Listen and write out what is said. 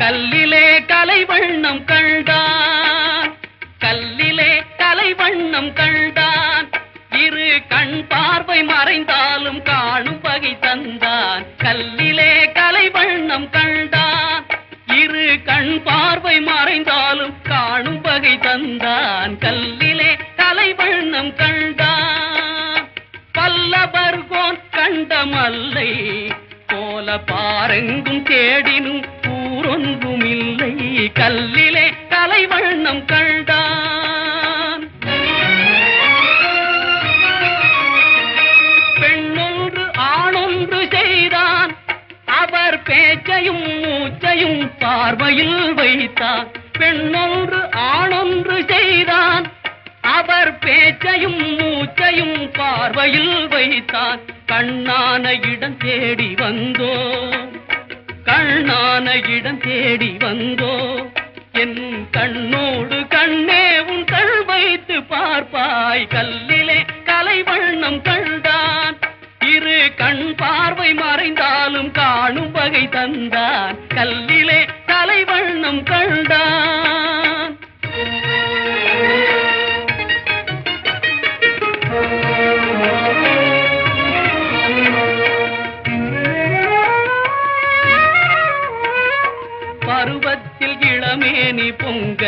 கல்லிலே கலைவண்ணம் கண்டான், கல்லிலே கலைவண்ணம் கண்டான். இரு கண் பார்வை மறைந்தாலும் காணும் வகை தந்தான். கல்லிலே கலைவண்ணம் கண்டான், இரு கண் பார்வை மறைந்தாலும் காணும் வகை தந்தான். கல்லிலே கலைவண்ணம் கண்டான். பல்லவர்கோன் கண்ட மல்லை போல பாரெங்கும் தேடினும் ஊரொன்றும் இல்லை. கல்லிலே கலைவண்ணம் கண்டான். பெண்ணொன்று ஆணொன்று செய்தான், அவர் பேச்சையும் மூச்சையும் பார்வையில் வைத்தான். பெண்ணொன்று ஆணொன்று செய்தான், அவர் பேச்சையும் மூச்சையும் பார்வையில் வைத்தான். கண்ணான இடம் தேடி வந்தோ, கண்ணான இடம் தேடி வந்தோ. என் கண்ணோடு கண்ணே உன் கண் வைத்து பார்ப்பாய். கல்லிலே கலைவண்ணம் கண்டான், இரு கண் பார்வை மறைந்தாலும் காணும் வகை தந்தான். கல்லிலே கலைவண்ணம் கண்டான். பருவத்தில் இளமேனி பொங்க